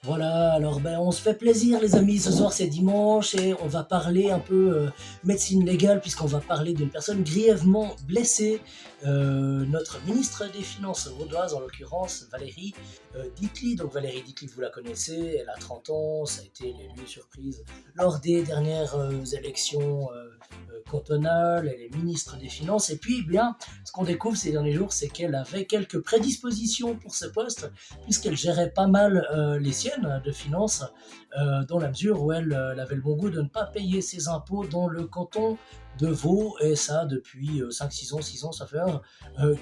Voilà, alors on se fait plaisir les amis, ce soir c'est dimanche et on va parler un peu médecine légale puisqu'on va parler d'une personne grièvement blessée, notre ministre des Finances vaudoise en l'occurrence Valérie Ditli. Donc Valérie Ditli vous la connaissez, elle a 30 ans, ça a été l'élu surprise lors des dernières élections cantonales, elle est ministre des Finances et puis eh bien ce qu'on découvre ces derniers jours c'est qu'elle avait quelques prédispositions pour ce poste puisqu'elle gérait pas mal les siennes de finances, dans la mesure où elle avait le bon goût de ne pas payer ses impôts dans le canton de Vaud, et ça depuis 5-6 ans, 6 ans, ça fait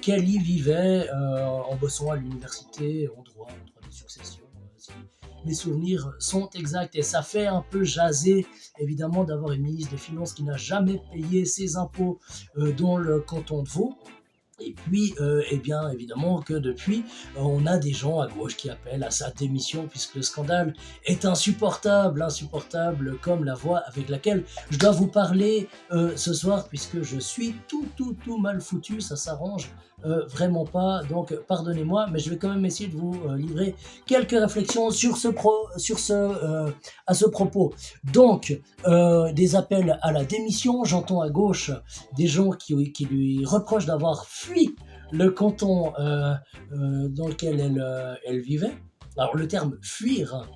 qu'elle y vivait en bossant à l'université en droit, des successions. Si mes souvenirs sont exacts, et ça fait un peu jaser évidemment d'avoir une ministre des Finances qui n'a jamais payé ses impôts dans le canton de Vaud. Et puis, eh bien, évidemment que depuis, on a des gens à gauche qui appellent à sa démission puisque le scandale est insupportable, insupportable comme la voix avec laquelle je dois vous parler ce soir puisque je suis tout mal foutu, ça s'arrange vraiment pas, donc pardonnez-moi, mais je vais quand même essayer de vous livrer quelques réflexions à ce propos. Donc, des appels à la démission, j'entends à gauche des gens qui lui reprochent d'avoir fui le canton dans lequel elle vivait. Alors le terme fuir,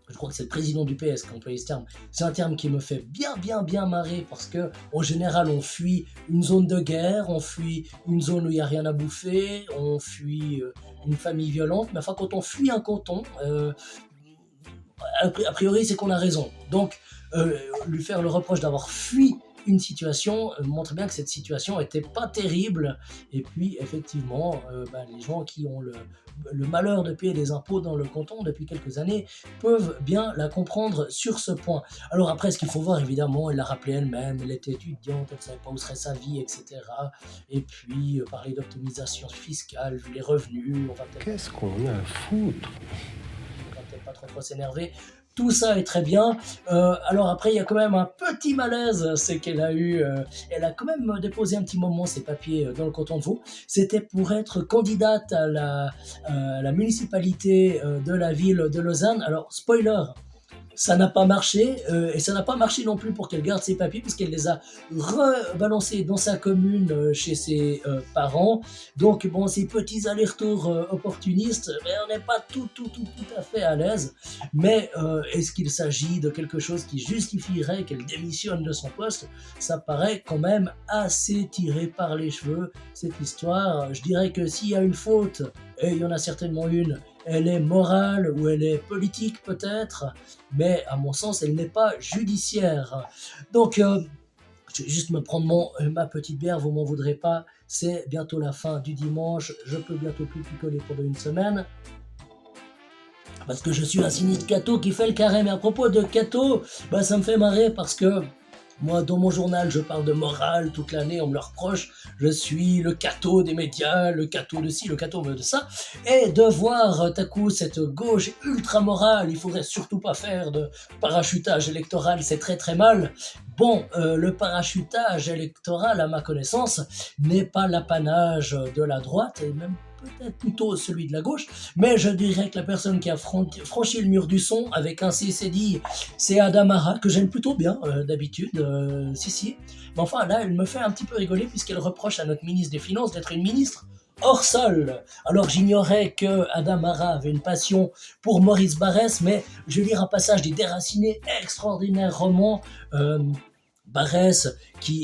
je crois que c'est le président du PS qui a employé ce terme, c'est un terme qui me fait bien marrer parce que en général on fuit une zone de guerre, on fuit une zone où il n'y a rien à bouffer, on fuit une famille violente, mais enfin quand on fuit un canton, a priori c'est qu'on a raison. Donc lui faire le reproche d'avoir fui une situation montre bien que cette situation était pas terrible, et puis effectivement les gens qui ont le malheur de payer des impôts dans le canton depuis quelques années peuvent bien la comprendre sur ce point. Alors après ce qu'il faut voir évidemment, elle l'a rappelé elle-même, elle était étudiante, elle ne savait pas où serait sa vie, etc. Et puis parler d'optimisation fiscale vu les revenus, on va peut-être Qu'est-ce qu'on a à foutre? pas trop s'énerver. Tout ça est très bien. Alors après, il y a quand même un petit malaise, c'est elle a quand même déposé un petit moment ses papiers dans le canton de Vaud. C'était pour être candidate à la municipalité de la ville de Lausanne. Alors spoiler, ça n'a pas marché, et ça n'a pas marché non plus pour qu'elle garde ses papiers puisqu'elle les a rebalancés dans sa commune chez ses parents. Donc bon, ces petits allers-retours opportunistes, mais on n'est pas tout à fait à l'aise. Mais est-ce qu'il s'agit de quelque chose qui justifierait qu'elle démissionne de son poste? Ça paraît quand même assez tiré par les cheveux, cette histoire. Je dirais que s'il y a une faute, et il y en a certainement une, elle est morale ou elle est politique peut-être, mais à mon sens, elle n'est pas judiciaire. Donc, je vais juste me prendre ma petite bière, vous m'en voudrez pas, c'est bientôt la fin du dimanche, je peux bientôt plus picoler pendant une semaine, parce que je suis un cynique Cato qui fait le carré. Mais à propos de Cato, ça me fait marrer parce que moi, dans mon journal, je parle de morale toute l'année, on me le reproche, je suis le Cato des médias, le Cato de ci, le Cato de ça, et de voir à coup cette gauche ultra morale, il faudrait surtout pas faire de parachutage électoral, c'est très mal. Bon, le parachutage électoral, à ma connaissance, n'est pas l'apanage de la droite, et même peut-être plutôt celui de la gauche, mais je dirais que la personne qui a franchi le mur du son avec un CCD, c'est Adamara, que j'aime plutôt bien d'habitude, si. Mais enfin là, elle me fait un petit peu rigoler puisqu'elle reproche à notre ministre des Finances d'être une ministre hors sol. Alors j'ignorais que Adamara avait une passion pour Maurice Barrès, mais je vais lire un passage des Déracinés, extraordinaire roman. Barrès,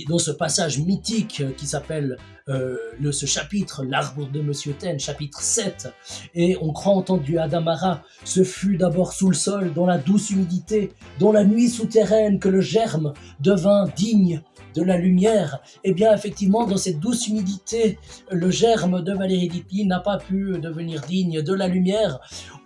dans ce passage mythique qui s'appelle ce chapitre, l'arbre de Monsieur Taine, chapitre 7, et on croit entendre du Adamara, ce fut d'abord sous le sol, dans la douce humidité, dans la nuit souterraine, que le germe devint digne de la lumière. Eh bien, effectivement, dans cette douce humidité, le germe de Valérie Ditli n'a pas pu devenir digne de la lumière.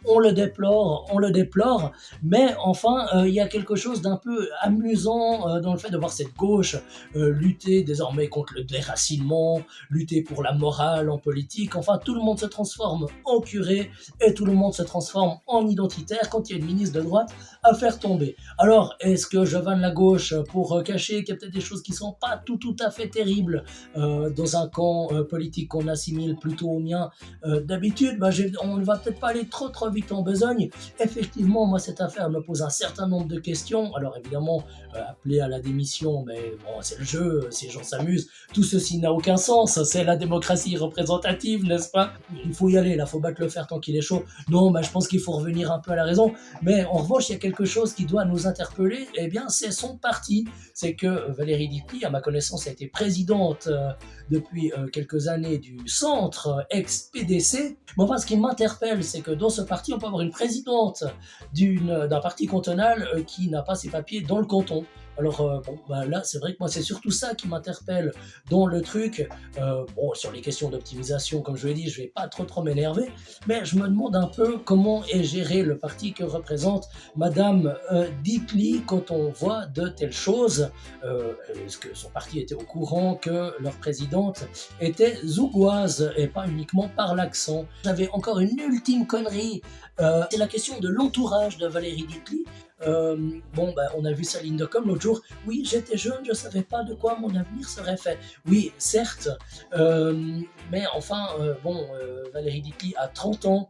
On le déplore, mais enfin, il y a quelque chose d'un peu amusant dans le fait de voir cette gauche lutter désormais contre le déracinement, lutter pour la morale en politique. Enfin, tout le monde se transforme en curé et tout le monde se transforme en identitaire quand il y a une ministre de droite à faire tomber. Alors, est-ce que je vanne la gauche pour cacher qu'il y a peut-être des choses qui sont pas tout à fait terribles dans un camp politique qu'on assimile plutôt au mien d'habitude? On ne va peut-être pas aller trop vite en besogne. Effectivement, moi, cette affaire me pose un certain nombre de questions. Alors, évidemment, appeler à la démission, mais bon, c'est le jeu, ces gens s'amusent. Tout ceci n'a aucun sens. C'est la démocratie représentative, n'est-ce pas? Il faut y aller, là, faut battre le fer tant qu'il est chaud. Non, je pense qu'il faut revenir un peu à la raison. Mais en revanche, il y a quelque chose qui doit nous interpeller. Eh bien, c'est son parti. C'est que Valérie Dicty, à ma connaissance, a été présidente depuis quelques années du centre ex-PDC. Mais enfin, ce qui m'interpelle, c'est que dans ce parti, on peut avoir une présidente d'un parti cantonal qui n'a pas ses papiers dans le canton. Alors là, c'est vrai que moi, c'est surtout ça qui m'interpelle dans le truc. Sur les questions d'optimisation, comme je l'ai dit, je vais pas trop m'énerver, mais je me demande un peu comment est géré le parti que représente Madame Dicty quand on voit de telles choses. Est-ce que son parti était au courant que leur présidente était zougoise et pas uniquement par l'accent? J'avais encore une ultime connerie, c'est la question de l'entourage de Valérie Dicty. On a vu sa ligne de com l'autre jour. Oui, j'étais jeune, je savais pas de quoi mon avenir serait fait. Oui, certes, mais enfin, Valérie Dicty a 30 ans.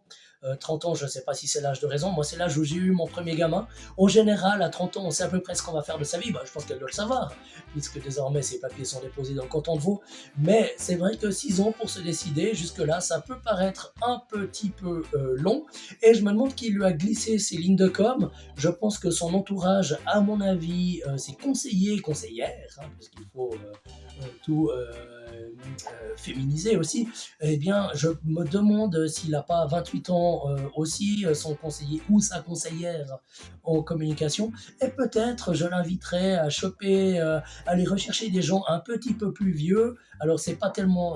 30 ans, je ne sais pas si c'est l'âge de raison. Moi, c'est l'âge où j'ai eu mon premier gamin. En général, à 30 ans, on sait à peu près ce qu'on va faire de sa vie. Je pense qu'elle doit le savoir, puisque désormais, ses papiers sont déposés dans le canton de Vaud. Mais c'est vrai que 6 ans pour se décider, jusque-là, ça peut paraître un petit peu long. Et je me demande qui lui a glissé ces lignes de com. Je pense que son entourage, à mon avis, ses conseillers, conseillères, parce qu'il faut tout féminiser aussi, eh bien, je me demande s'il n'a pas 28 ans aussi, son conseiller ou sa conseillère en communication. Et peut-être, je l'inviterai à choper, aller rechercher des gens un petit peu plus vieux. Alors, c'est pas tellement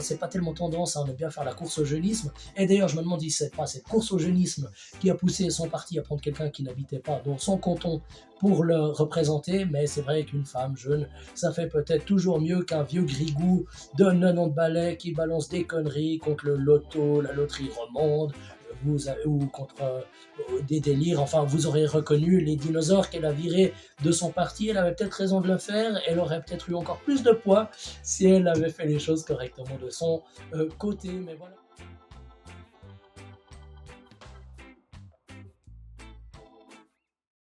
tendance, on aime bien faire la course au jeunisme. Et d'ailleurs, je me demande si c'est pas cette course au jeunisme qui a poussé son parti à prendre quelqu'un qui n'habitait pas dans son canton pour le représenter, mais c'est vrai qu'une femme jeune, ça fait peut-être toujours mieux qu'un vieux grigou de 90 balais qui balance des conneries contre le loto, la loterie romande, ou contre des délires. Enfin, vous aurez reconnu les dinosaures qu'elle a virés de son parti. Elle avait peut-être raison de le faire. Elle aurait peut-être eu encore plus de poids si elle avait fait les choses correctement de son côté. Mais voilà.